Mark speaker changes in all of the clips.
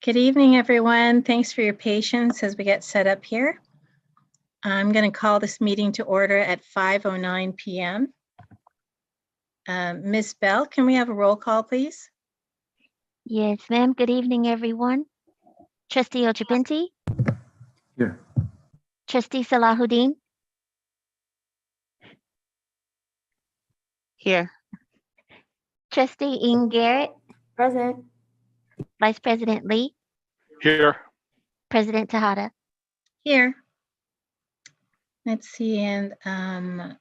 Speaker 1: Good evening, everyone. Thanks for your patience as we get set up here. I'm going to call this meeting to order at 5:09 p.m. Ms. Bell, can we have a roll call, please?
Speaker 2: Yes, ma'am. Good evening, everyone. Trustee Ojapinti,
Speaker 3: Here.
Speaker 2: Trustee Salahuddin,
Speaker 4: Here.
Speaker 2: Trustee Ian Garrett,
Speaker 4: Present.
Speaker 2: Vice President Lee,
Speaker 5: Here.
Speaker 2: President Tejada.
Speaker 1: Here. Let's see, and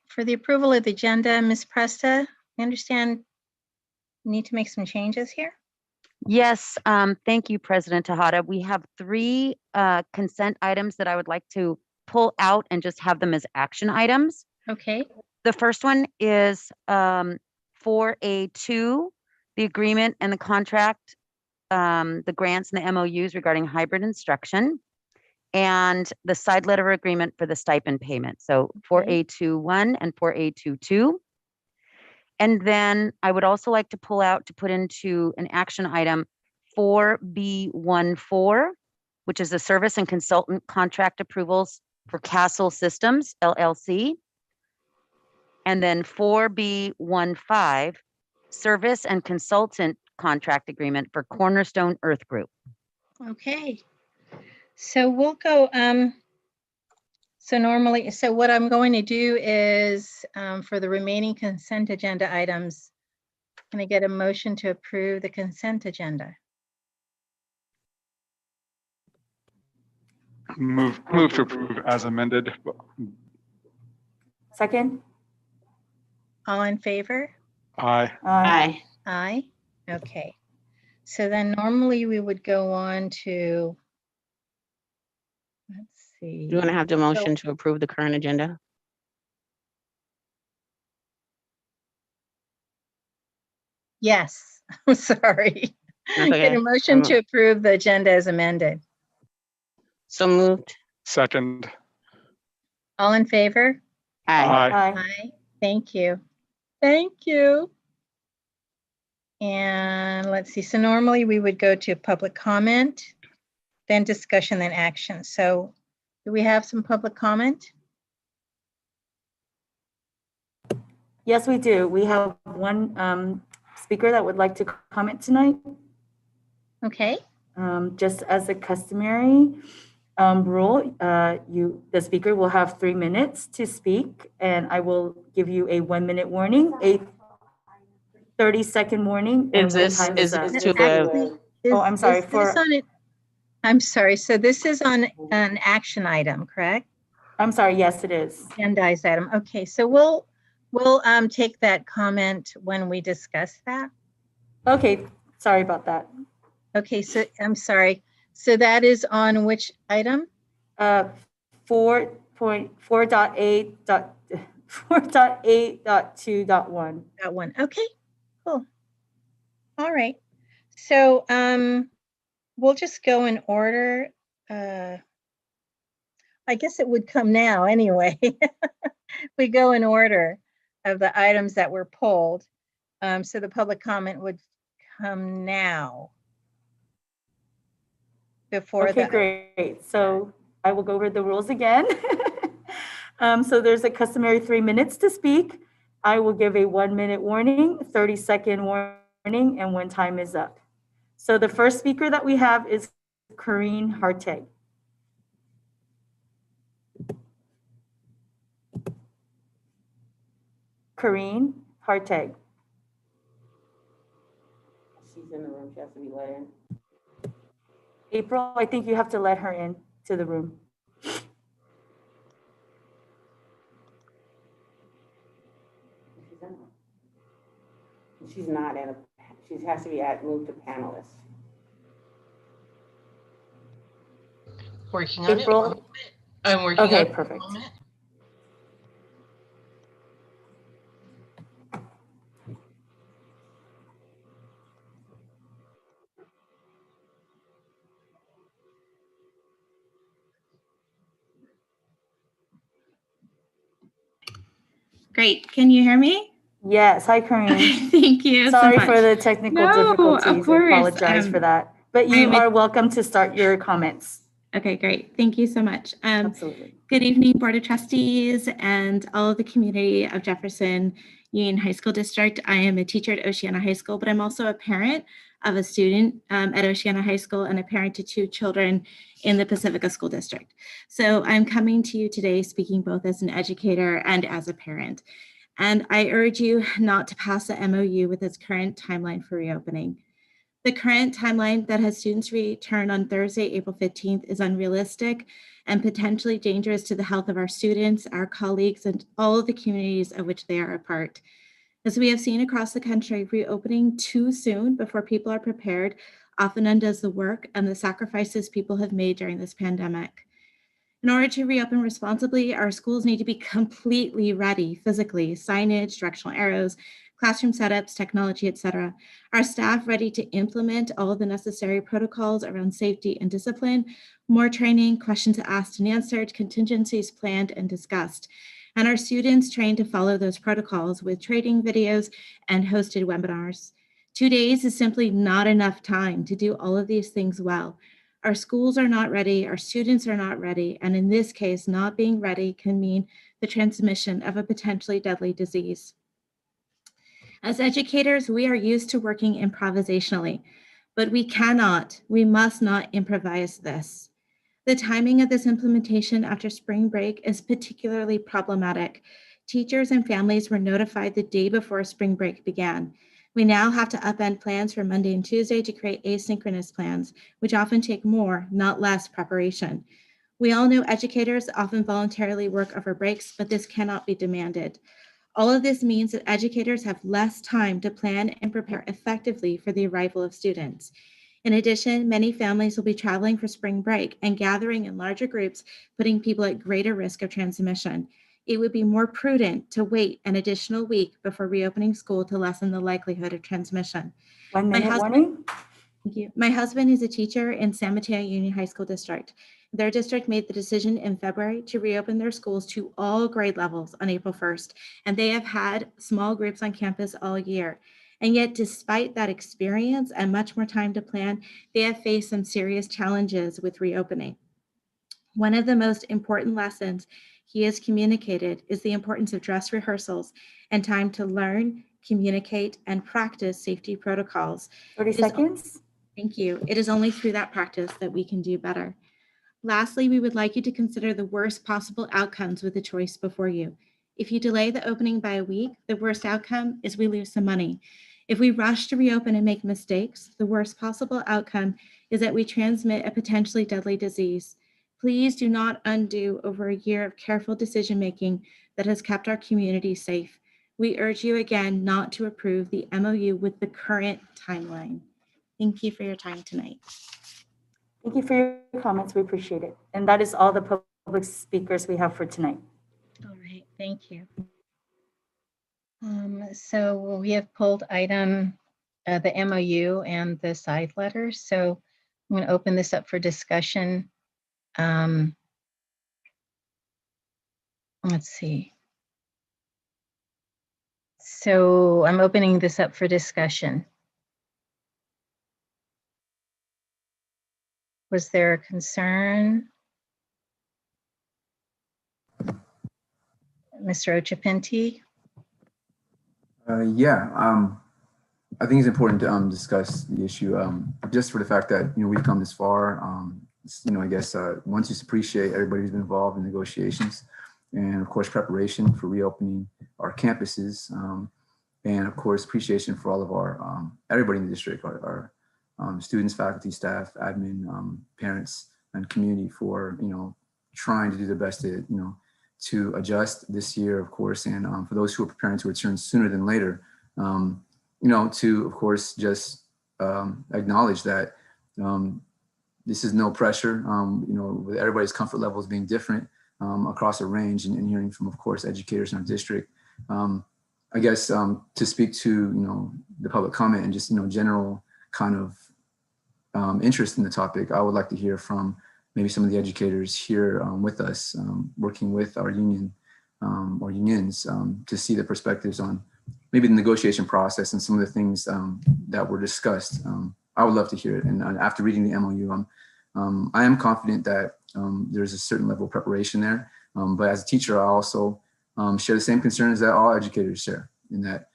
Speaker 1: for the approval of the agenda, Ms. Presta, I understand you need to make some changes here?
Speaker 4: Yes, thank you, President Tejada. We have three consent items that I would like to pull out and just have them as action items.
Speaker 1: Okay,
Speaker 4: The first one is 4A2, the agreement and the contract, the grants and the MOUs regarding hybrid instruction, and the side letter agreement for the stipend payment. So 4A21 and 4A22. And then I would also like to pull out to put into an action item 4B14, which is the service and consultant contract approvals for Castle Systems, LLC. And then 4B15, service and consultant contract agreement for Cornerstone Earth Group.
Speaker 1: okay. So we'll go, so what I'm going to do is for the remaining consent agenda items, can I get a motion to approve the consent agenda?
Speaker 5: Move to approve as amended.
Speaker 6: Second?
Speaker 1: All in favor?
Speaker 5: Aye.
Speaker 4: Aye.
Speaker 1: Aye. Okay. So then normally we would go on to, let's see.
Speaker 7: You want to have the motion to approve the current agenda?
Speaker 1: Yes, I'm sorry.
Speaker 7: That's okay.
Speaker 1: Get a motion to approve the agenda as amended.
Speaker 7: So moved.
Speaker 5: Second.
Speaker 1: All in favor?
Speaker 7: Aye.
Speaker 5: Aye.
Speaker 1: Aye. Thank you. Thank you. And let's see, so normally we would go to public comment, then discussion, then action. So do we have some public comment?
Speaker 6: Yes, we do. We have one speaker that would like to comment tonight.
Speaker 1: Okay,
Speaker 6: Just as a customary rule, the speaker will have 3 minutes to speak, and I will give you a 1-minute warning, a 30-second warning. and
Speaker 7: Is
Speaker 6: when
Speaker 7: this
Speaker 6: time
Speaker 7: is
Speaker 6: up.
Speaker 7: to the
Speaker 6: Oh, I'm sorry,
Speaker 1: is this on it? I'm sorry, so this is on an action item, correct?
Speaker 6: I'm sorry, yes, it is.
Speaker 1: Agendized item. Okay, so we'll take that comment when we discuss that.
Speaker 6: Okay, sorry about that.
Speaker 1: Okay, so I'm sorry. So that is on which item?
Speaker 6: 4.8.2.1.
Speaker 1: That one. Okay, cool. All right. So we'll just go in order. I guess it would come now anyway. We go in order of the items that were pulled. So the public comment would come now. Before
Speaker 6: Okay,
Speaker 1: that.
Speaker 6: great. So I will go over the rules again. So there's a customary 3 minutes to speak. I will give a 1-minute warning, 30-second warning, and when time is up. So the first speaker that we have is Corinne Harteg. Corinne Harteg.
Speaker 7: She's in the room. She has to be let in.
Speaker 6: April, I think you have to let her in to the room.
Speaker 7: She's not in a. She has to be moved to panelist.
Speaker 8: Working on
Speaker 6: April?
Speaker 8: it. I'm working
Speaker 6: Okay,
Speaker 8: on it.
Speaker 6: perfect.
Speaker 8: One minute.
Speaker 9: Great. Can you hear me?
Speaker 6: Yes, hi Corinne.
Speaker 9: Thank you.
Speaker 6: Sorry
Speaker 9: so
Speaker 6: for
Speaker 9: much.
Speaker 6: the technical
Speaker 9: No,
Speaker 6: difficulties.
Speaker 9: of course.
Speaker 6: I apologize for that. but you
Speaker 9: I'm-
Speaker 6: are welcome to start your comments.
Speaker 9: Okay, great. Thank you so much.
Speaker 6: Absolutely.
Speaker 9: Good evening, Board of Trustees and all of the community of Jefferson Union High School District. I am a teacher at Oceana High School, but I'm also a parent of a student at Oceana High School and a parent to 2 children in the Pacifica School District. So I'm coming to you today speaking both as an educator and as a parent. And I urge you not to pass the MOU with its current timeline for reopening. The current timeline that has students return on Thursday, April 15th is unrealistic and potentially dangerous to the health of our students, our colleagues, and all of the communities of which they are a part. As we have seen across the country, reopening too soon before people are prepared often undoes the work and the sacrifices people have made during this pandemic. In order to reopen responsibly, our schools need to be completely ready physically, signage, directional arrows, classroom setups, technology, etc. Our staff ready to implement all of the necessary protocols around safety and discipline, more training, questions asked and answered, contingencies planned and discussed. And our students trained to follow those protocols with training videos and hosted webinars. 2 days is simply not enough time to do all of these things well. Our schools are not ready, our students are not ready, and in this case, not being ready can mean the transmission of a potentially deadly disease. As educators, we are used to working improvisationally, but we must not improvise this. The timing of this implementation after spring break is particularly problematic. Teachers and families were notified the day before spring break began. We now have to upend plans for Monday and Tuesday to create asynchronous plans, which often take more, not less preparation. We all know educators often voluntarily work over breaks, but this cannot be demanded. All of this means that educators have less time to plan and prepare effectively for the arrival of students. In addition, many families will be traveling for spring break and gathering in larger groups, putting people at greater risk of transmission. It would be more prudent to wait an additional week before reopening school to lessen the likelihood of transmission.
Speaker 6: 1
Speaker 9: My
Speaker 6: minute
Speaker 9: husband-
Speaker 6: warning.
Speaker 9: Thank you. My husband is a teacher in San Mateo Union High School District. Their district made the decision in February to reopen their schools to all grade levels on April 1st, and they have had small groups on campus all year. And yet, despite that experience and much more time to plan, they have faced some serious challenges with reopening. One of the most important lessons he has communicated is the importance of dress rehearsals and time to learn, communicate, and practice safety protocols.
Speaker 6: 30 seconds.
Speaker 9: Thank you. It is only through that practice that we can do better. Lastly, we would like you to consider the worst possible outcomes with the choice before you. If you delay the opening by a week, the worst outcome is we lose some money. If we rush to reopen and make mistakes, the worst possible outcome is that we transmit a potentially deadly disease. Please do not undo over a year of careful decision-making that has kept our community safe. We urge you again not to approve the MOU with the current timeline. Thank you for your time tonight.
Speaker 6: Thank you for your comments. We appreciate it. And that is all the public speakers we have for tonight.
Speaker 1: All right, thank you. So we have pulled item, the MOU and the side letters. So I'm going to open this up for discussion. Let's see. So I'm opening this up for discussion. Was there a concern? Mr. Ochapinti?
Speaker 3: I think it's important to discuss the issue just for the fact that we've come this far. I guess one, just appreciate everybody who's been involved in negotiations, and of course preparation for reopening our campuses, and of course appreciation for all of our everybody in the district, our students, faculty, staff, admin, parents, and community for trying to do their best to adjust this year, of course, and for those who are preparing to return sooner than later, to, of course, just acknowledge that this is no pressure, with everybody's comfort levels being different across a range, and hearing from, of course, educators in our district. I guess to speak to, the public comment and just, general kind of interest in the topic, I would like to hear from maybe some of the educators here with us, working with our union or unions to see the perspectives on maybe the negotiation process and some of the things that were discussed I would love to hear it. And after reading the MOU, I am confident that there's a certain level of preparation there. But as a teacher, I also share the same concerns that all educators share, in that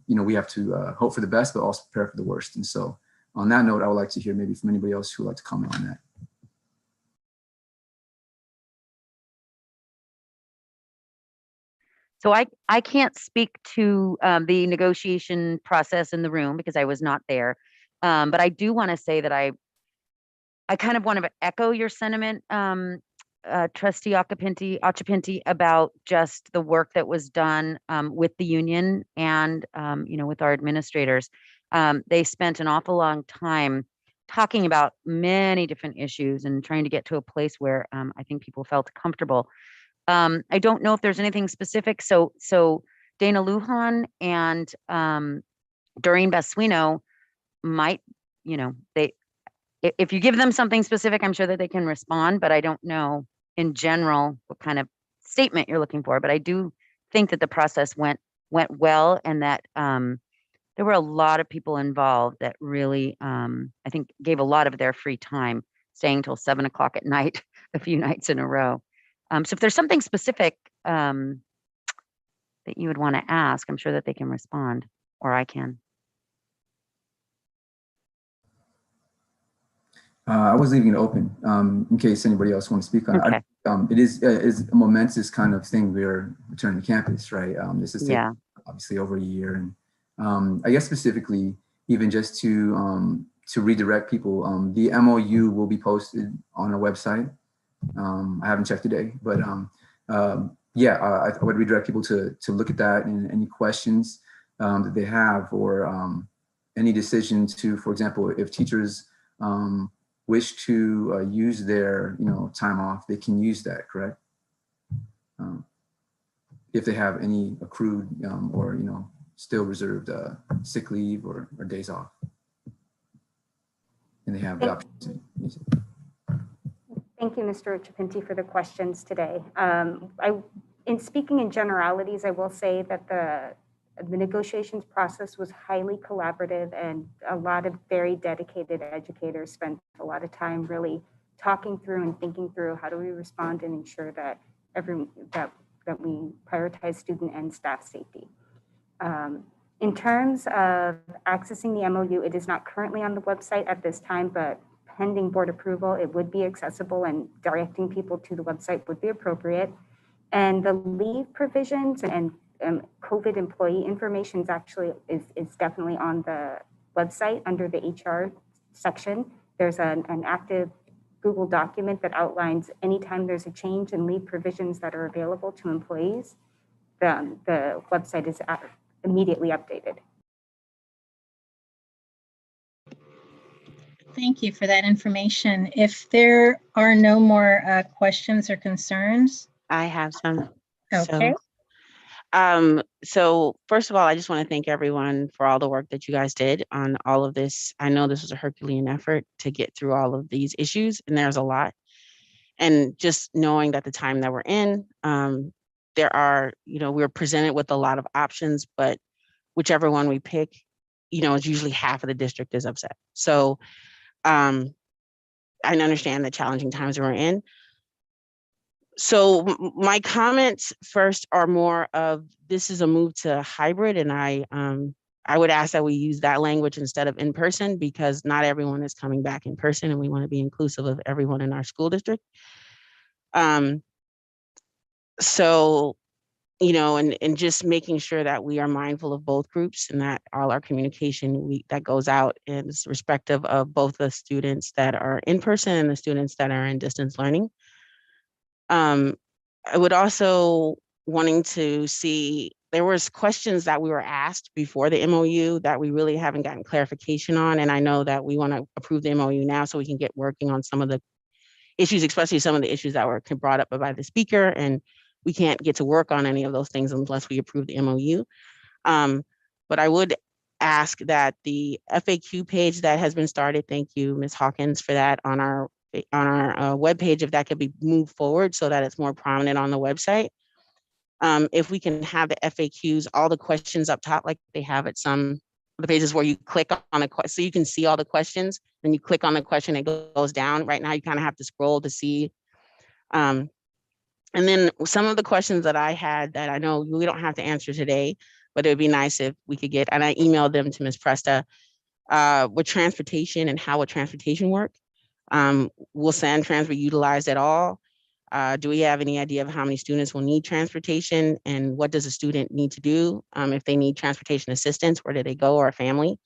Speaker 3: we have to hope for the best, but also prepare for the worst. And so on that note, I would like to hear maybe from anybody else who would like to comment on that.
Speaker 4: So I can't speak to the negotiation process in the room because I was not there. But I do want to say that I kind of want to echo your sentiment, Trustee Occhipinti, about just the work that was done with the union and with our administrators. They spent an awful long time talking about many different issues and trying to get to a place where I think people felt comfortable. I don't know if there's anything specific. So Dana Lujan and Doreen Basuino might, if you give them something specific, I'm sure that they can respond, but I don't know in general what kind of statement you're looking for. But I do think that the process went well, and that there were a lot of people involved that really, I think, gave a lot of their free time, staying till 7 o'clock at night, a few nights in a row. So if there's something specific that you would want to ask, I'm sure that they can respond, or I can.
Speaker 3: I was leaving it open in case anybody else wants to speak on
Speaker 4: Okay.
Speaker 3: it. It is a momentous kind of thing. We're returning to campus, right? This is obviously over a year, and I guess specifically, even just to redirect people, the MOU will be posted on our website. I haven't checked today, but I would redirect people to look at that, and any questions that they have, or any decision to, for example, if teachers wish to use their time off, they can use that, correct? If they have any accrued or still reserved sick leave or days off, and they have the option to use it.
Speaker 8: Thank you, Mr. Chapinti, for the questions today. In speaking in generalities, I will say that the negotiations process was highly collaborative, and a lot of very dedicated educators spent a lot of time really talking through and thinking through how do we respond and ensure that that we prioritize student and staff safety. In terms of accessing the MOU, it is not currently on the website at this time, but pending board approval, it would be accessible, and directing people to the website would be appropriate. And the leave provisions and COVID employee information is definitely on the website under the HR section. There's an active Google document that outlines anytime there's a change in leave provisions that are available to employees, the website is immediately updated.
Speaker 1: Thank you for that information. If there are no more questions or concerns.
Speaker 10: I have some.
Speaker 1: Okay.
Speaker 10: So first of all, I just want to thank everyone for all the work that you guys did on all of this. I know this was a Herculean effort to get through all of these issues, and there's a lot. And just knowing that the time that we're in, there are, we're presented with a lot of options, but whichever one we pick, it's usually half of the district is upset. So I understand the challenging times we're in. So my comments first are more of, this is a move to hybrid, and I would ask that we use that language instead of in person, because not everyone is coming back in person, and we want to be inclusive of everyone in our school district. So, and just making sure that we are mindful of both groups, and that all our communication that goes out is respective of both the students that are in person and the students that are in distance learning. I would also wanting to see, there was questions that we were asked before the MOU that we really haven't gotten clarification on. And I know that we want to approve the MOU now so we can get working on some of the issues, especially some of the issues that were brought up by the speaker. And we can't get to work on any of those things unless we approve the MOU. But I would ask that the FAQ page that has been started, thank you, Ms. Hawkins, for that, on our webpage, if that could be moved forward so that it's more prominent on the website. If we can have the FAQs, all the questions up top like they have at some the pages where you click on a question, so you can see all the questions, then you click on the question, it goes down. Right now, you kind of have to scroll to see. And then some of the questions that I had that I know we don't have to answer today, but it would be nice if we could get, and I emailed them to Ms. Presta, with transportation and how would transportation work? Will Sand Trans be utilized at all? Do we have any idea of how many students will need transportation, and what does a student need to do if they need transportation assistance? Where do they go, or a family?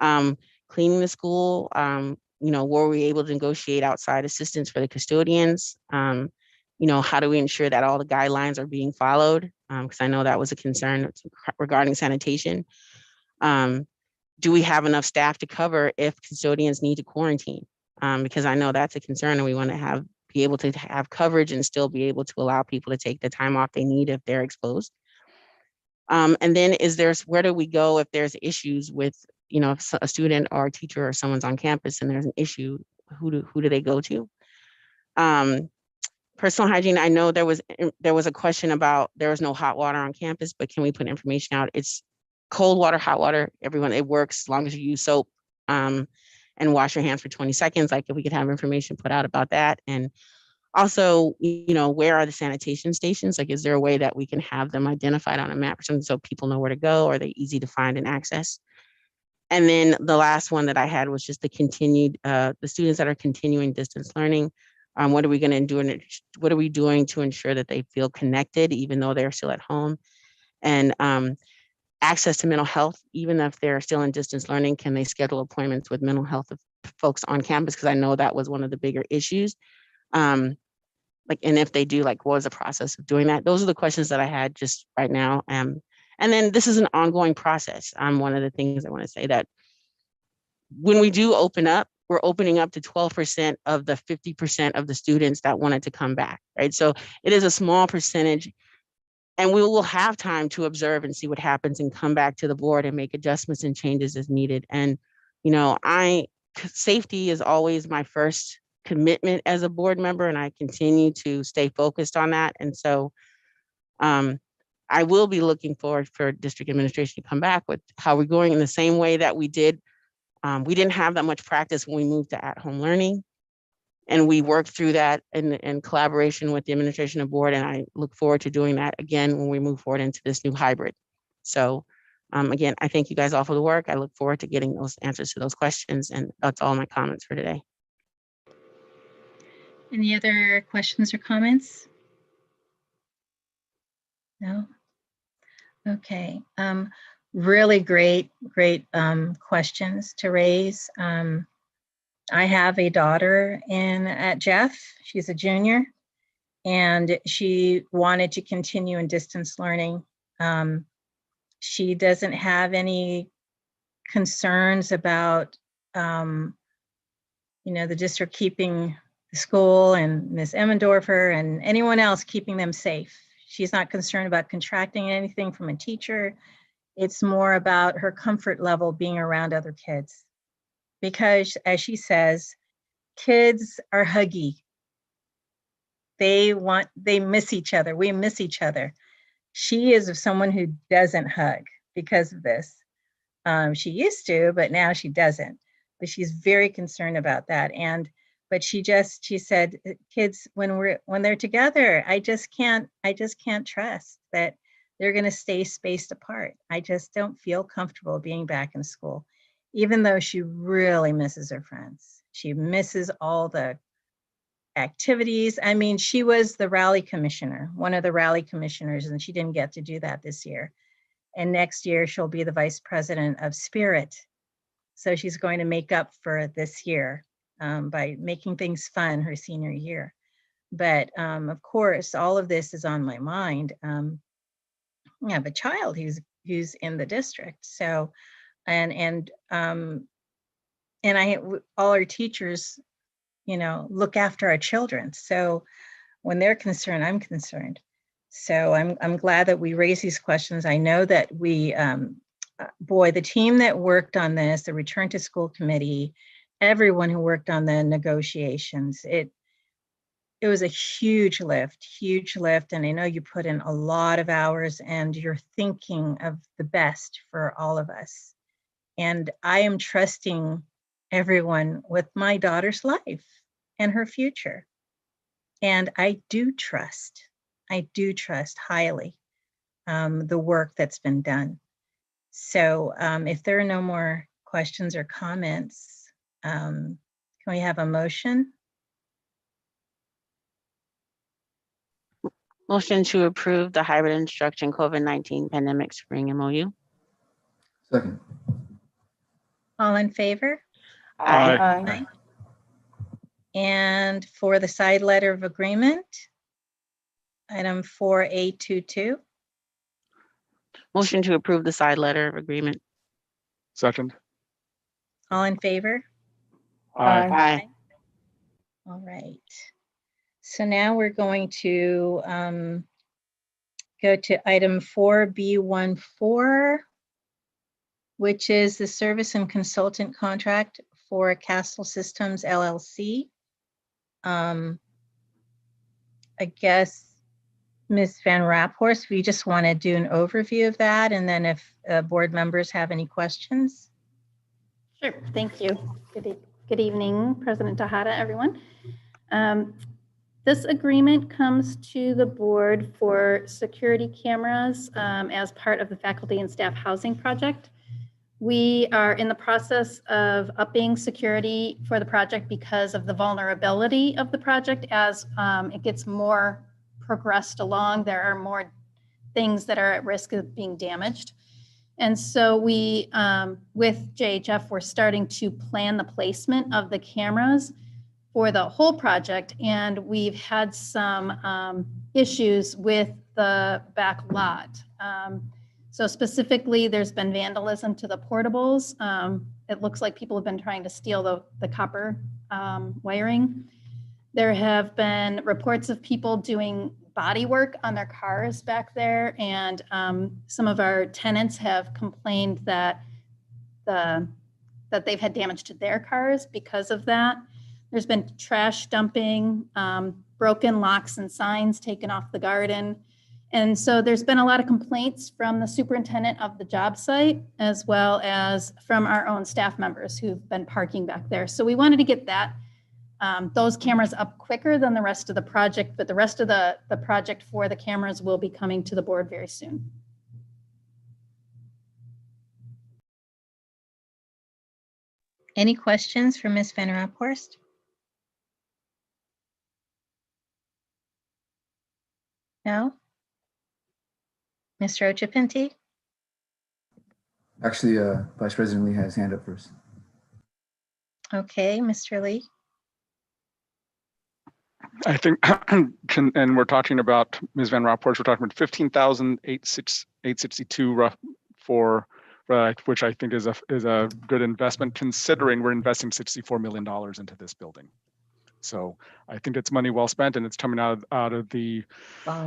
Speaker 10: Cleaning the school, were we able to negotiate outside assistance for the custodians? How do we ensure that all the guidelines are being followed? Because I know that was a concern regarding sanitation. Do we have enough staff to cover if custodians need to quarantine? Because I know that's a concern, and we want to be able to have coverage and still be able to allow people to take the time off they need if they're exposed. And then where do we go if there's issues with, if a student or a teacher or someone's on campus and there's an issue, who do they go to? Personal hygiene, I know there was a question about there was no hot water on campus, but can we put information out? It's cold water, hot water, everyone, it works as long as you use soap and wash your hands for 20 seconds. Like if we could have information put out about that. And also, where are the sanitation stations? Like, is there a way that we can have them identified on a map or something so people know where to go? Are they easy to find and access? And then the last one that I had was just the students that are continuing distance learning. What are we going to do? What are we doing to ensure that they feel connected, even though they're still at home? And access to mental health, even if they're still in distance learning, can they schedule appointments with mental health folks on campus? Because I know that was one of the bigger issues. And if they do, what was the process of doing that? Those are the questions that I had just right now. And then this is an ongoing process. One of the things I want to say that when we do open up, we're opening up to 12% of the 50% of the students that wanted to come back, right? So it is a small percentage, and we will have time to observe and see what happens and come back to the board and make adjustments and changes as needed. And, safety is always my first commitment as a board member, and I continue to stay focused on that. And so I will be looking forward for district administration to come back with how we're going in the same way that we did. We didn't have that much practice when we moved to at-home learning, and we worked through that in collaboration with the administration and board. And I look forward to doing that again when we move forward into this new hybrid. So again, I thank you guys all for the work. I look forward to getting those answers to those questions. And that's all my comments for today.
Speaker 1: Any other questions or comments? No? Okay. Really great questions to raise. I have a daughter at Jeff. She's a junior, and she wanted to continue in distance learning. She doesn't have any concerns about, the district keeping the school and Ms. Emmendorfer and anyone else keeping them safe. She's not concerned about contracting anything from a teacher. It's more about her comfort level being around other kids. Because, as she says, kids are huggy. They miss each other. We miss each other. She is someone who doesn't hug because of this. She used to, but now she doesn't. But she's very concerned about that. But she said, kids, when they're together, I just can't trust that they're going to stay spaced apart. I just don't feel comfortable being back in school, even though she really misses her friends. She misses all the activities. I mean, she was the rally commissioner, one of the rally commissioners, and she didn't get to do that this year. And next year, she'll be the vice president of Spirit. So she's going to make up for this year by making things fun her senior year. But of course, all of this is on my mind. I have a child who's in the district. So, and all our teachers, look after our children. So when they're concerned, I'm concerned. So I'm glad that we raise these questions. I know that the team that worked on this, the Return to School Committee, everyone who worked on the negotiations, it was a huge lift. And I know you put in a lot of hours and you're thinking of the best for all of us. And I am trusting everyone with my daughter's life and her future. And I do trust highly the work that's been done. So if there are no more questions or comments, can we have a motion?
Speaker 10: Motion to approve the hybrid instruction COVID-19 pandemic spring MOU.
Speaker 3: Second.
Speaker 1: All in favor?
Speaker 5: Aye.
Speaker 6: Aye.
Speaker 1: And for the side letter of agreement, item 4A22.
Speaker 10: Motion to approve the side letter of agreement.
Speaker 5: Second.
Speaker 1: All in favor?
Speaker 5: Aye.
Speaker 10: Aye.
Speaker 1: All right. So now we're going to go to item 4B14, which is the service and consultant contract for Castle Systems LLC. I guess, Ms. Van Raphorst, we just want to do an overview of that, and then if board members have any questions.
Speaker 11: Sure, thank you. Good evening, President Tejada, everyone. This agreement comes to the board for security cameras as part of the faculty and staff housing project. We are in the process of upping security for the project because of the vulnerability of the project. As it gets more progressed along, there are more things that are at risk of being damaged. And so we, with JHF, we're starting to plan the placement of the cameras for the whole project. And we've had some issues with the back lot. So specifically, there's been vandalism to the portables. It looks like people have been trying to steal the copper wiring. There have been reports of people doing body work on their cars back there. And some of our tenants have complained that they've had damage to their cars because of that. There's been trash dumping, broken locks and signs taken off the garden. And so there's been a lot of complaints from the superintendent of the job site, as well as from our own staff members who've been parking back there. So we wanted to get those cameras up quicker than the rest of the project, but the rest of the project for the cameras will be coming to the board very soon.
Speaker 1: Any questions for Ms. Van Raphorst? No? Mr. Ochapinti?
Speaker 3: Actually, Vice President Lee has his hand up first.
Speaker 1: Okay, Mr. Lee.
Speaker 5: I think, and we're talking about, Ms. Van Raphorst, we're talking about 15,862 rough for, which I think is a good investment, considering we're investing $64 million into this building. So I think it's money well spent, and it's coming out of the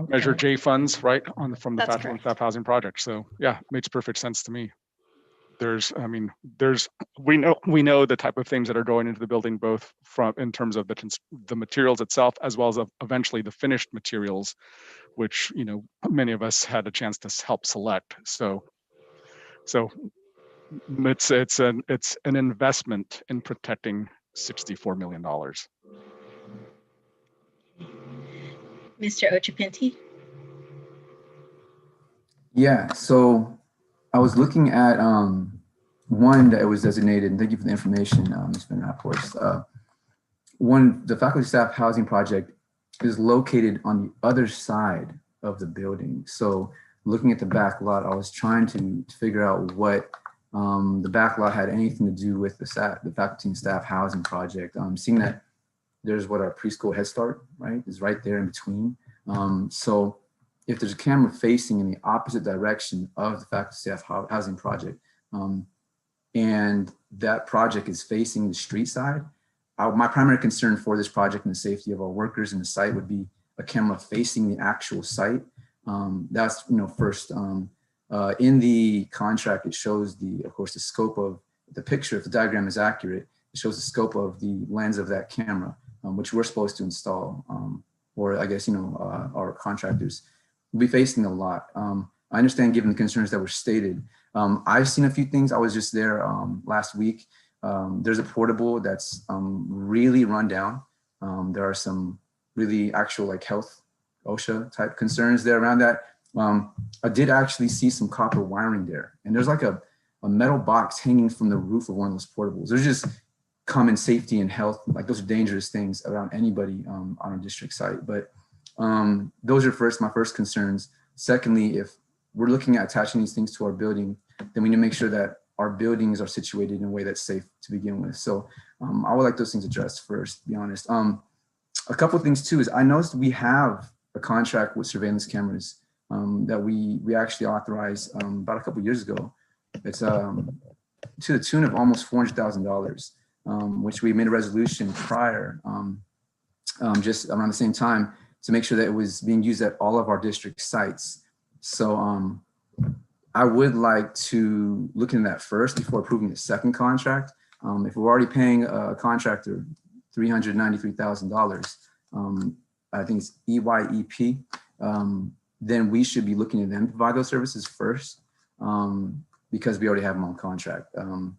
Speaker 5: Measure J funds, right, from the faculty and staff housing project. So yeah, it makes perfect sense to me. We know the type of things that are going into the building, both in terms of the materials itself, as well as eventually the finished materials, which many of us had a chance to help select. So it's an investment in protecting $64 million.
Speaker 1: Mr. Ochapinti?
Speaker 3: Yeah, so I was looking at one that was designated, and thank you for the information, Ms. Van Raphorst. The faculty staff housing project is located on the other side of the building. So looking at the back lot, I was trying to figure out what the back lot had anything to do with the faculty and staff housing project. Seeing that there's what our preschool Head Start, right, is right there in between. So if there's a camera facing in the opposite direction of the faculty staff housing project, and that project is facing the street side, my primary concern for this project and the safety of our workers in the site would be a camera facing the actual site. That's first. In the contract, it shows of course, the scope of the picture. If the diagram is accurate, it shows the scope of the lens of that camera, which we're supposed to install, or I guess our contractors will be facing a lot. I understand, given the concerns that were stated, I've seen a few things. I was just there last week. There's a portable that's really run down. There are some really actual like health OSHA type concerns there around that. I did actually see some copper wiring there, and there's like a metal box hanging from the roof of one of those portables. There's just common safety and health, like those are dangerous things around anybody on a district site. But those are my first concerns. Secondly, if we're looking at attaching these things to our building, then we need to make sure that our buildings are situated in a way that's safe to begin with. So I would like those things addressed first, to be honest. A couple of things too is I noticed we have a contract with surveillance cameras that we actually authorized about a couple of years ago. It's to the tune of almost $400,000, which we made a resolution prior, just around the same time, to make sure that it was being used at all of our district sites. So I would like to look into that first before approving the second contract. If we're already paying a contractor $393,000, I think it's EYEP, then we should be looking at them to provide those services first, because we already have them on contract. Whatever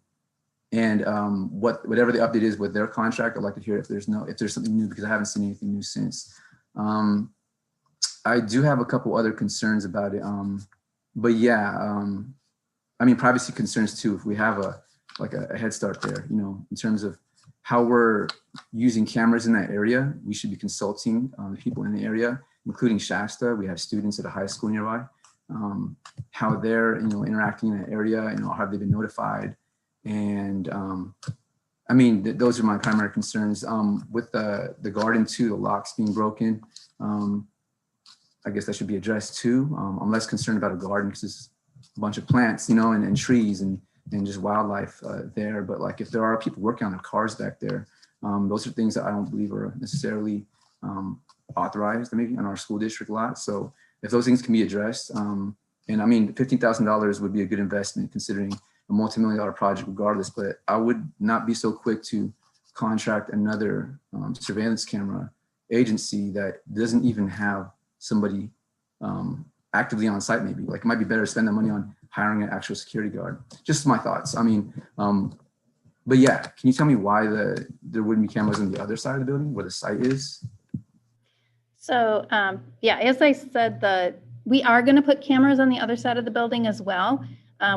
Speaker 3: the update is with their contract, I'd like to hear if there's something new, because I haven't seen anything new since. I do have a couple other concerns about it. But yeah, I mean, privacy concerns too, if we have a head start there, you know, in terms of how we're using cameras in that area, we should be consulting people in the area, including Shasta. We have students at a high school nearby, how they're, you know, interacting in that area, you know, have they been notified? And I mean, those are my primary concerns. With the garden too, the locks being broken, I guess that should be addressed too. I'm less concerned about a garden because it's a bunch of plants, you know, and trees and just wildlife there. But like if there are people working on their cars back there, those are things that I don't believe are necessarily authorized maybe on our school district lot. So if those things can be addressed, and I mean, $15,000 would be a good investment considering a multi-million-dollar project regardless, but I would not be so quick to contract another surveillance camera agency that doesn't even have somebody actively on site. Maybe like it might be better to spend the money on hiring an actual security guard. Just my thoughts. I mean, but yeah, can you tell me why there wouldn't be cameras on the other side of the building where the site is?
Speaker 11: So yeah, as I said, we are going to put cameras on the other side of the building as well.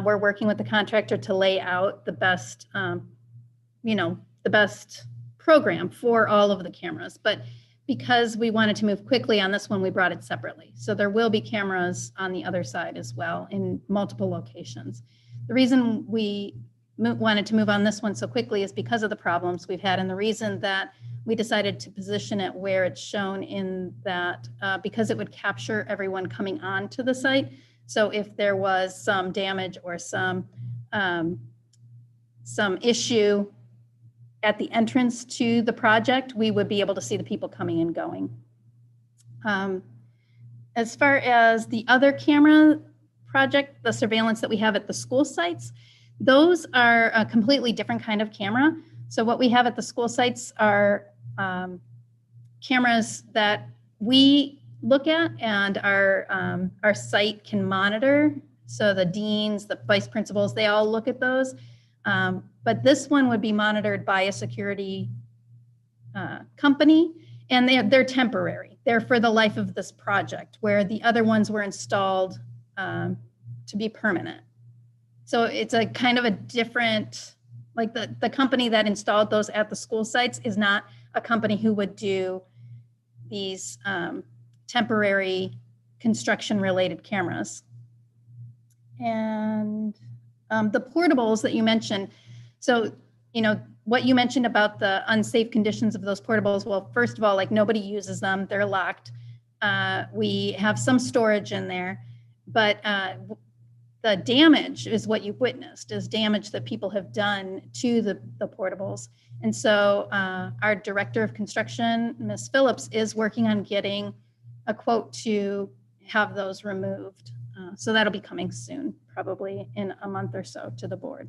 Speaker 11: We're working with the contractor to lay out the best, you know, the best program for all of the cameras. But because we wanted to move quickly on this one, we brought it separately. So there will be cameras on the other side as well in multiple locations. The reason we wanted to move on this one so quickly is because of the problems we've had, and the reason that we decided to position it where it's shown in that, because it would capture everyone coming on to the site. So if there was some damage or some issue at the entrance to the project, we would be able to see the people coming and going. As far as the other camera project, the surveillance that we have at the school sites, those are a completely different kind of camera. So what we have at the school sites are cameras that we look at and our site can monitor. So the deans, the vice principals, they all look at those. But this one would be monitored by a security company, and they're temporary. They're for the life of this project, where the other ones were installed to be permanent. So it's a kind of a different, like the company that installed those at the school sites is not a company who would do these temporary construction related cameras. And the portables that you mentioned, so, you know, what you mentioned about the unsafe conditions of those portables, well, first of all, like nobody uses them, they're locked. We have some storage in there, but the damage is what you witnessed, is damage that people have done to the portables. And so our director of construction, Ms. Phillips, is working on getting a quote to have those removed. So that'll be coming soon, probably in a month or so, to the board.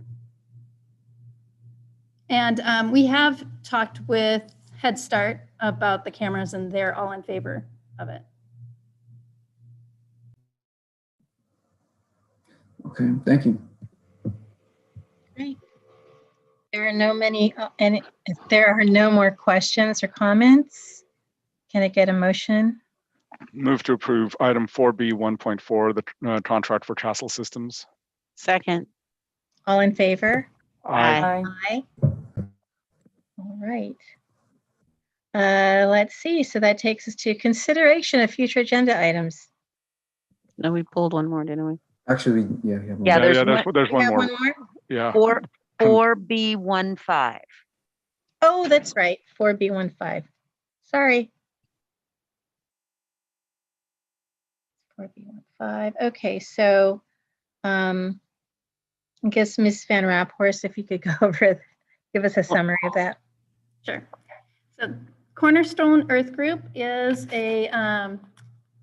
Speaker 11: And we have talked with Head Start about the cameras, and they're all in favor of it.
Speaker 3: Okay, thank you.
Speaker 1: Right. There are and if there are no more questions or comments, can I get a motion?
Speaker 5: Move to approve item 4B 1.4, the contract for Castle Systems.
Speaker 10: Second.
Speaker 1: All in favor?
Speaker 5: Aye.
Speaker 1: Aye. All right. Let's see. So that takes us to consideration of future agenda items.
Speaker 10: No, we pulled one more, didn't we?
Speaker 3: Actually, yeah, we have one.
Speaker 4: Yeah, there's
Speaker 5: there's
Speaker 1: We
Speaker 5: one
Speaker 1: have
Speaker 5: more.
Speaker 1: one more?
Speaker 5: Yeah.
Speaker 4: 4B15.
Speaker 1: Oh, that's right. 4B15. Sorry. 4B15. Okay, so I guess Ms. Van Raphorst, if you could go over, give us a summary of that.
Speaker 11: Sure. So Cornerstone Earth Group is an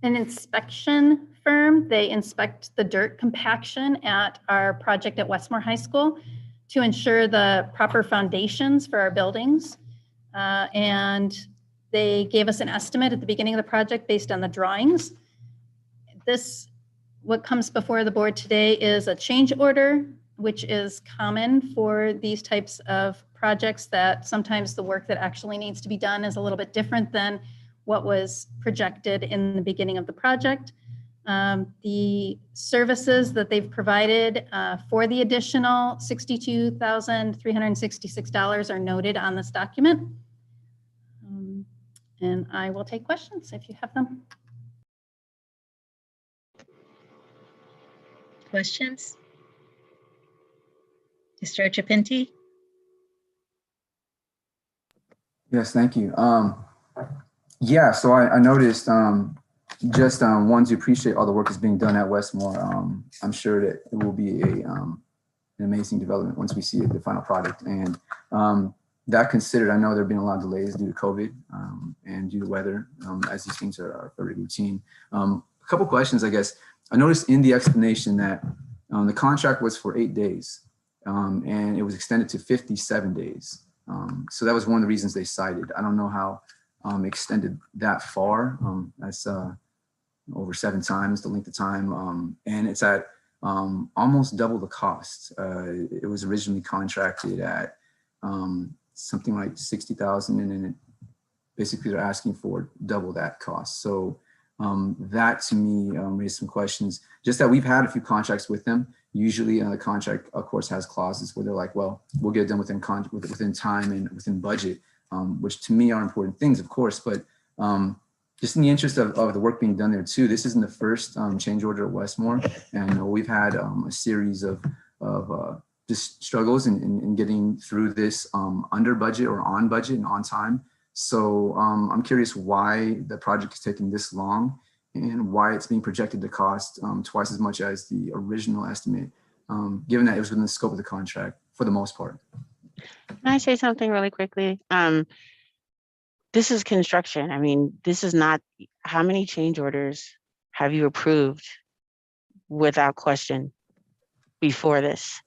Speaker 11: inspection firm. They inspect the dirt compaction at our project at Westmore High School to ensure the proper foundations for our buildings. And they gave us an estimate at the beginning of the project based on the drawings. What comes before the board today is a change order, which is common for these types of projects, that sometimes the work that actually needs to be done is a little bit different than what was projected in the beginning of the project. The services that they've provided for the additional $62,366 are noted on this document. And I will take questions if you have them.
Speaker 1: Questions? Mr. Chapinti?
Speaker 3: Yes, thank you. Yeah, so I noticed just one, to appreciate all the work that's being done at Westmore. I'm sure that it will be an amazing development once we see the final product. And that considered, I know there have been a lot of delays due to COVID and due to weather, as these things are very routine. A couple questions, I guess. I noticed in the explanation that the contract was for 8 days and it was extended to 57 days. So that was one of the reasons they cited. I don't know how extended that far. That's over 7 times the length of time. And it's at almost double the cost. It was originally contracted at something like 60,000, and then basically they're asking for double that cost. So that to me raised some questions. Just that we've had a few contracts with them. Usually the contract, of course, has clauses where they're like, well, we'll get it done within time and within budget, which to me are important things, of course. But just in the interest of the work being done there too, this isn't the first change order at Westmore. And we've had a series of just struggles in getting through this under budget or on budget and on time. So I'm curious why the project is taking this long and why it's being projected to cost twice as much as the original estimate, given that it was within the scope of the contract for the most part.
Speaker 10: Can I say something really quickly? This is construction. I mean, this is not, how many change orders have have without question before this?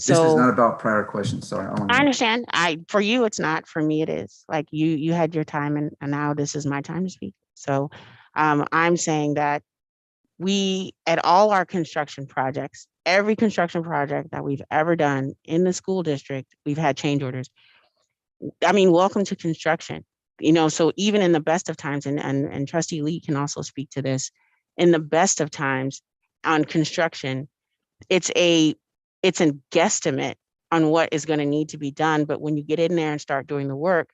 Speaker 10: So
Speaker 3: this is not about prior questions. Sorry.
Speaker 10: I understand. For you, it's not. For me, it is. Like you had your time, and now this is my time to speak. So I'm saying that we, at all our construction projects, every construction project that we've ever done in the school district, we've had change orders. I mean, welcome to construction. You know, so even in the best of times, and Trustee Lee can also speak to this, in the best of times on construction, it's a guesstimate on what is going to need to be done. But when you get in there and start doing the work,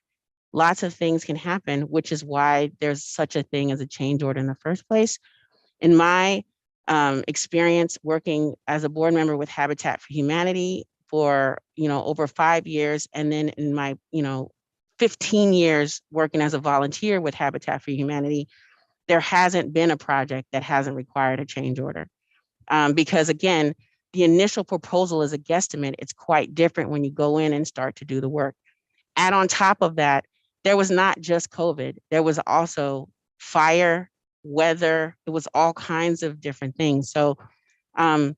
Speaker 10: lots of things can happen, which is why there's such a thing as a change order in the first place. In my experience working as a board member with Habitat for Humanity for, over 5 years, and then in my, 15 years working as a volunteer with Habitat for Humanity, there hasn't been a project that hasn't required a change order. Because again, the initial proposal is a guesstimate. It's quite different when you go in and start to do the work. And on top of that, there was not just COVID, there was also fire, weather, it was all kinds of different things. So, I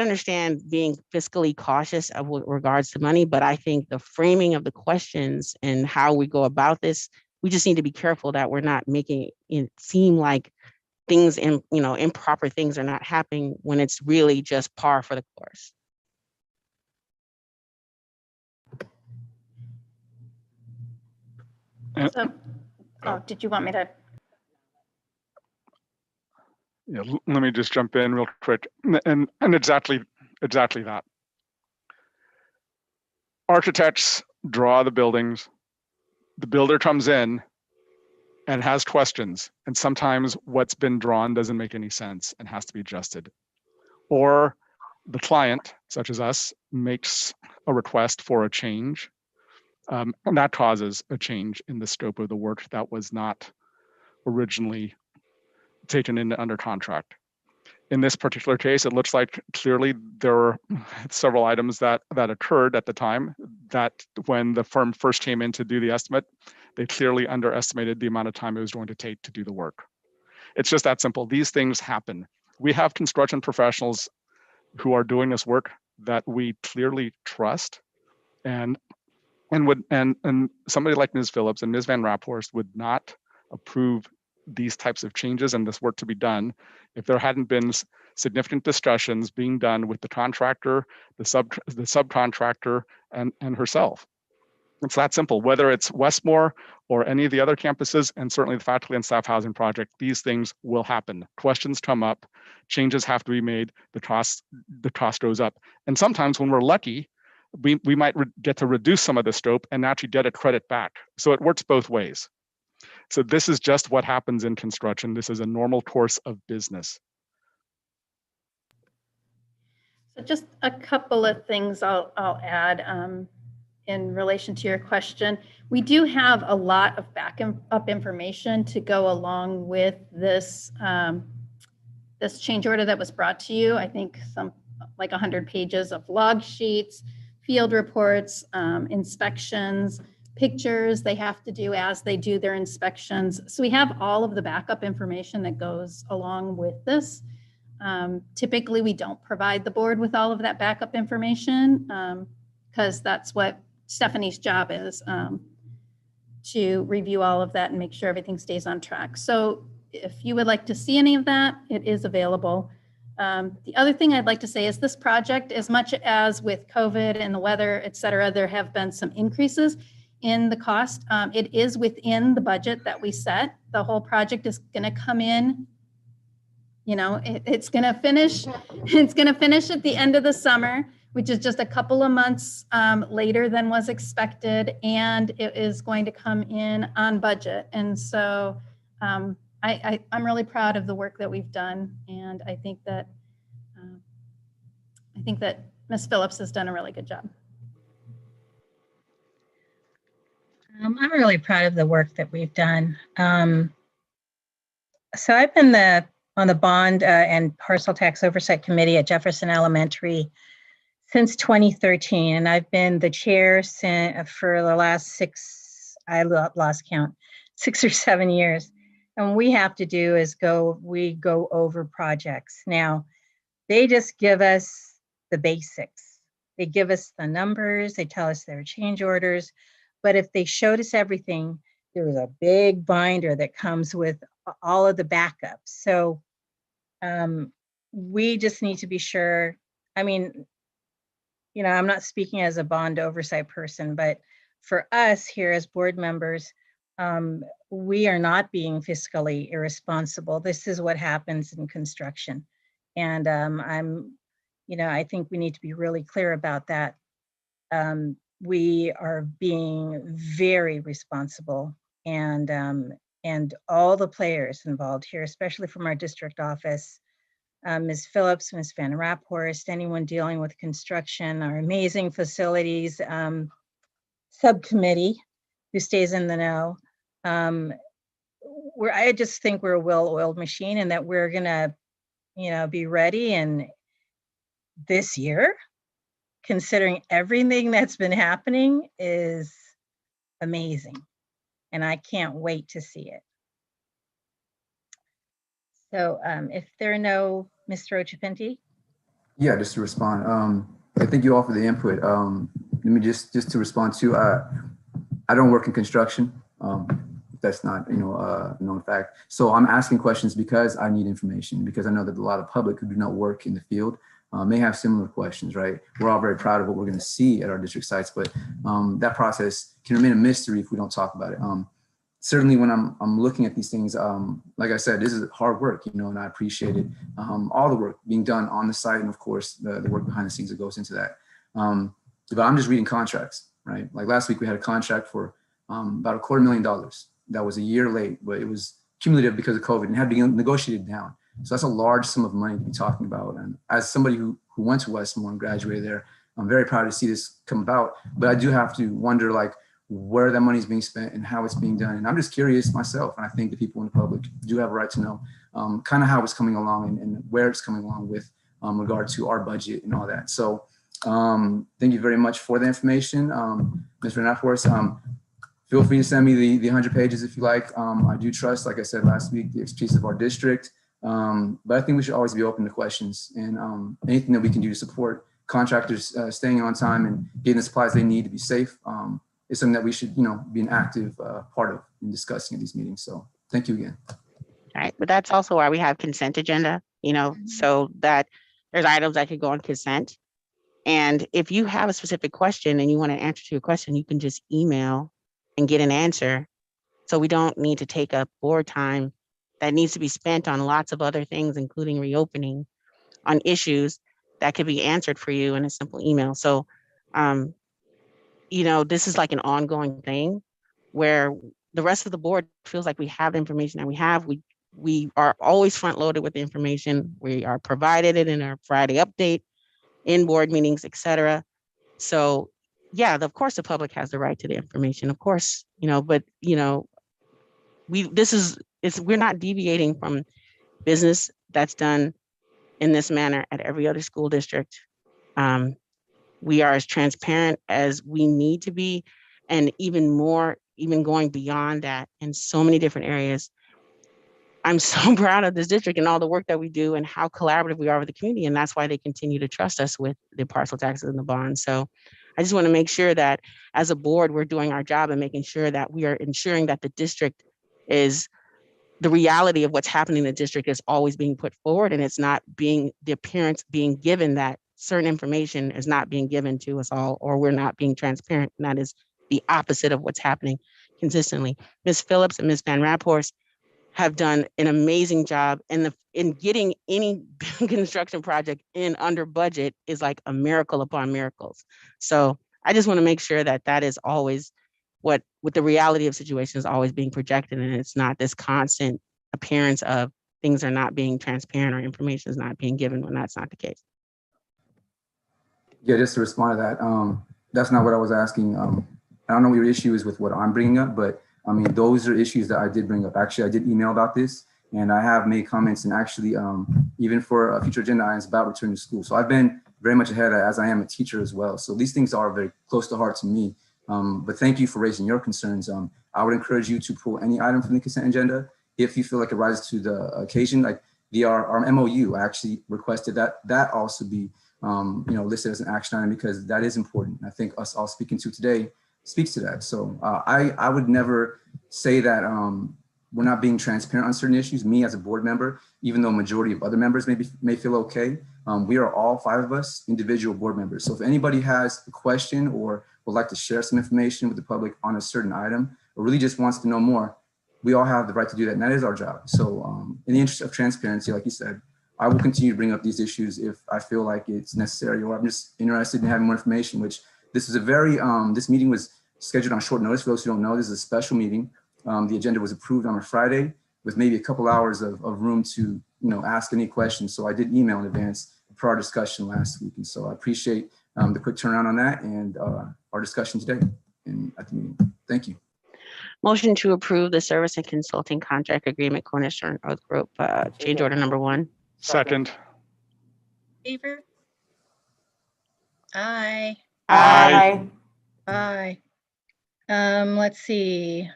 Speaker 10: understand being fiscally cautious of regards to money, but I think the framing of the questions and how we go about this, we just need to be careful that we're not making it seem like things improper things are not happening when it's really just par for the course.
Speaker 11: So, oh, did you want me to?
Speaker 5: Yeah, let me just jump in real quick, and exactly that. Architects draw the buildings, the builder comes in and has questions, and sometimes what's been drawn doesn't make any sense and has to be adjusted. Or the client, such as us, makes a request for a change, and that causes a change in the scope of the work that was not originally taken into under contract. In this particular case, it looks like clearly there were several items that occurred at the time that when the firm first came in to do the estimate, they clearly underestimated the amount of time it was going to take to do the work. It's just that simple. These things happen. We have construction professionals who are doing this work that we clearly trust, and somebody like Ms. Phillips and Ms. Van Raphorst would not approve these types of changes and this work to be done if there hadn't been significant discussions being done with the contractor, the subcontractor, and herself. It's that simple. Whether it's Westmore or any of the other campuses, and certainly the faculty and staff housing project, these things will happen. Questions come up, changes have to be made, the cost goes up. And sometimes when we're lucky, we might get to reduce some of the scope and actually get a credit back. So it works both ways. So this is just what happens in construction. This is a normal course of business.
Speaker 11: So just a couple of things I'll add in relation to your question. We do have a lot of backup information to go along with this this change order that was brought to you. I think some like 100 pages of log sheets, field reports, inspections, pictures they have to do as they do their inspections. So we have all of the backup information that goes along with this. Typically, we don't provide the board with all of that backup information because that's what Stephanie's job is, to review all of that and make sure everything stays on track. So if you would like to see any of that, it is available. The other thing I'd like to say is this project, as much as with COVID and the weather, et cetera, there have been some increases in the cost. It is within the budget that we set. The whole project is going to come in, you know, it's going to finish at the end of the summer, which is just a couple of months later than was expected, and it is going to come in on budget. And so I'm really proud of the work that we've done, and I think that Ms. Phillips has done a really good job.
Speaker 1: I'm really proud of the work that we've done. So I've been on the Bond and Parcel Tax Oversight Committee at Jefferson Elementary since 2013, and I've been the chair for the last I lost count, 6 or 7 years. And what we have to do is we go over projects. Now, they just give us the basics. They give us the numbers, they tell us their change orders, but if they showed us everything, there was a big binder that comes with all of the backups. So we just need to be sure. I mean, you know, I'm not speaking as a bond oversight person, but for us here as board members, we are not being fiscally irresponsible. This is what happens in construction. And I think we need to be really clear about that. We are being very responsible, and all the players involved here, especially from our district office, Ms. Phillips, Ms. Van Raphorst, anyone dealing with construction, our amazing facilities subcommittee who stays in the know. I just think we're a well-oiled machine, and that we're gonna, be ready. And this year, considering everything that's been happening, is amazing. And I can't wait to see it. So if there are no, Mr. Ochapinti?
Speaker 3: Yeah, just to respond. I think you all for the input. Let me just to respond to, I don't work in construction. That's not, a known fact. So I'm asking questions because I need information, because I know that a lot of public who do not work in the field may have similar questions, right? We're all very proud of what we're going to see at our district sites, but that process can remain a mystery if we don't talk about it. certainly when I'm looking at these things, like I said, this is hard work, you know, and I appreciate it. All the work being done on the site, and of course, the work behind the scenes that goes into that. But I'm just reading contracts, right? Like last week we had a contract for about $250,000. That was a year late, but it was cumulative because of COVID and had to be negotiated down. So that's a large sum of money to be talking about. And as somebody who went to Westmore and graduated there, I'm very proud to see this come about. But I do have to wonder, like, where that money is being spent and how it's being done. And I'm just curious myself, and I think the people in the public do have a right to know kind of how it's coming along and where it's coming along with regard to our budget and all that. So thank you very much for the information. Ms. Renat, feel free to send me the 100 pages if you like. I do trust, like I said last week, the expertise of our district. But I think we should always be open to questions, and anything that we can do to support contractors staying on time and getting the supplies they need to be safe is something that we should, you know, be an active part of in discussing at these meetings. So thank you again.
Speaker 10: All right, but that's also why we have consent agenda, you know, so that there's items that could go on consent. And if you have a specific question and you want an answer to your question, you can just email and get an answer. So we don't need to take up board time that needs to be spent on lots of other things, including reopening, on issues that could be answered for you in a simple email. So, you know, this is like an ongoing thing where the rest of the board feels like we have the information that we have. We are always front loaded with the information. We are provided it in our Friday update, in board meetings, et cetera. So yeah, of course the public has the right to the information, of course, you know, but you know, we're not deviating from business that's done in this manner at every other school district. We are as transparent as we need to be, and even more, even going beyond that in so many different areas. I'm so proud of this district and all the work that we do and how collaborative we are with the community. And that's why they continue to trust us with the parcel taxes and the bonds. So I just want to make sure that as a board, we're doing our job and making sure that we are ensuring that the district is the reality of what's happening in the district is always being put forward, and it's not being the appearance being given that certain information is not being given to us all, or we're not being transparent. And that is the opposite of what's happening consistently. Ms. Phillips and Ms. Van Raphorst have done an amazing job, and in getting any construction project in under budget is like a miracle upon miracles. So I just want to make sure that that is always what the reality of situation is always being projected, and it's not this constant appearance of things are not being transparent or information is not being given when that's not the case.
Speaker 3: Yeah, just to respond to that, that's not what I was asking. I don't know what your issue is with what I'm bringing up, but I mean, those are issues that I did bring up. Actually, I did email about this, and I have made comments, and actually even for future agenda items about returning to school. So I've been very much ahead as I am a teacher as well. So these things are very close to heart to me. But thank you for raising your concerns. I would encourage you to pull any item from the consent agenda if you feel like it rises to the occasion. Like our MOU, I actually requested that also be listed as an action item, because that is important. I think us all speaking to today speaks to that. So I would never say that we're not being transparent on certain issues. Me as a board member, even though a majority of other members may feel okay, we are all 5 of us individual board members. So if anybody has a question or would like to share some information with the public on a certain item, or really just wants to know more, we all have the right to do that, and that is our job. So in the interest of transparency, like you said, I will continue to bring up these issues if I feel like it's necessary, or I'm just interested in having more information, which this is a very, this meeting was scheduled on short notice. For those who don't know, this is a special meeting. The agenda was approved on a Friday with maybe a couple hours of room to ask any questions. So I did email in advance for our discussion last week. And so I appreciate the quick turnaround on that and our discussion today and at the meeting. Thank you.
Speaker 10: Motion to approve the service and consulting contract agreement Cornerstone Oak Grove change order number 1.
Speaker 5: Second.
Speaker 1: Favor? Aye.
Speaker 5: Aye.
Speaker 1: Aye. Let's see.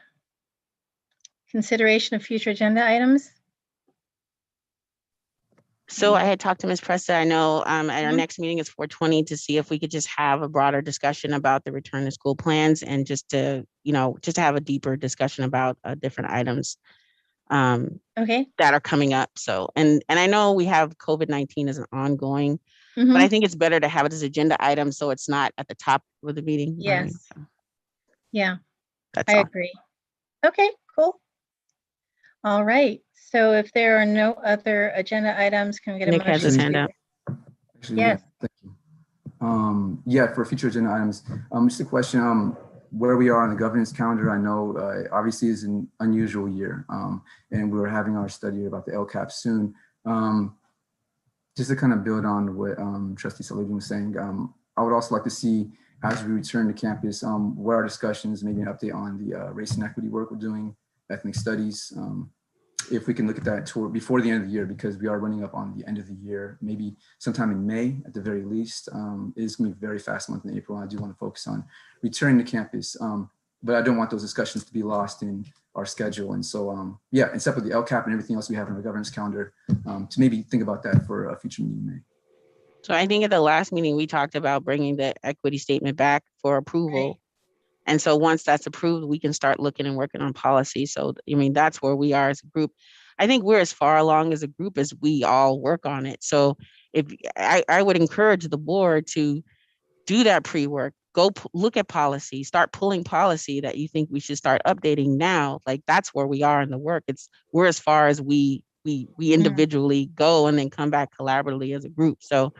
Speaker 1: Consideration of future agenda items.
Speaker 10: So I had talked to Ms. Presta. I know at our next meeting is 4/20 to see if we could just have a broader discussion about the return to school plans, and just to have a deeper discussion about different items
Speaker 1: Okay.
Speaker 10: that are coming up. So, and I know we have COVID-19 as an ongoing, but I think it's better to have it as agenda item so it's not at the top of the meeting.
Speaker 1: Yes. Yeah,
Speaker 10: That's
Speaker 1: I
Speaker 10: all.
Speaker 1: agree. Okay, Cool. All right. So if there are no other agenda items, can we get a
Speaker 10: Nick has
Speaker 1: motion?
Speaker 10: his
Speaker 3: to-
Speaker 10: hand up.
Speaker 3: Actually,
Speaker 1: Yes.
Speaker 3: Thank you. Yeah, for future agenda items, just a question, where we are on the governance calendar. I know obviously it's an unusual year, and we're having our study about the LCAP soon. Just to kind of build on what Trustee Sullivan was saying, I would also like to see, as we return to campus, what our discussions, maybe an update on the race and equity work we're doing, ethnic studies. If we can look at that before the end of the year, because we are running up on the end of the year, maybe sometime in May at the very least. It is going to be a very fast month in April. And I do want to focus on returning to campus, but I don't want those discussions to be lost in our schedule. And so, yeah, and separate the LCAP and everything else we have on the governance calendar, to maybe think about that for a future meeting in May.
Speaker 10: So I think at the last meeting, we talked about bringing the equity statement back for approval.
Speaker 1: Right.
Speaker 10: And so once that's approved, we can start looking and working on policy. So, I mean, that's where we are as a group. I think we're as far along as a group as we all work on it. So if I would encourage the board to do that pre-work, go look at policy, start pulling policy that you think we should start updating now. Like that's where we are in the work. We're as far as we individually go and then come back collaboratively as a group. So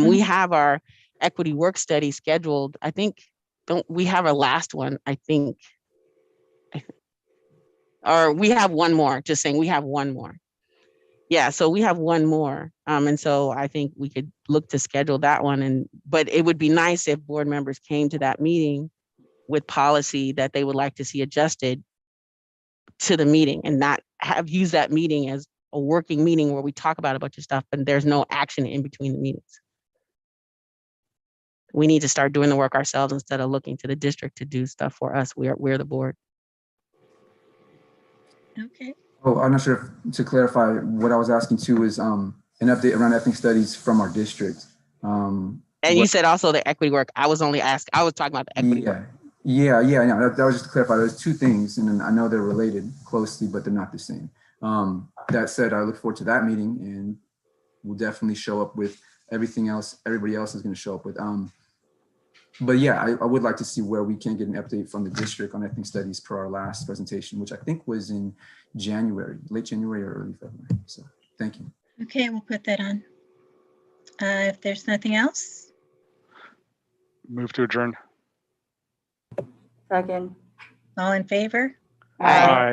Speaker 10: we have our equity work study scheduled. I think, don't we have our last one, I think, or we have one more, just saying we have one more. Yeah, so we have one more. And so I think we could look to schedule that one. But it would be nice if board members came to that meeting with policy that they would like to see adjusted to the meeting and not have used that meeting as a working meeting where we talk about a bunch of stuff, but there's no action in between the meetings. We need to start doing the work ourselves instead of looking to the district to do stuff for us. We're the board.
Speaker 1: Okay.
Speaker 3: Oh, I'm not sure to clarify what I was asking too is an update around ethnic studies from our district.
Speaker 10: And you said also the equity work. I was talking about the equity work.
Speaker 3: Yeah. That was just to clarify. There's two things, and I know they're related closely, but they're not the same. That said, I look forward to that meeting, and we'll definitely show up with everything else. Everybody else is going to show up with. But yeah, I would like to see where we can get an update from the district on ethnic studies per our last presentation, which I think was in January, late January or early February. So thank you.
Speaker 1: Okay, we'll put that on. If there's nothing else,
Speaker 5: Move to adjourn.
Speaker 6: Second.
Speaker 1: all in favor?
Speaker 5: Aye.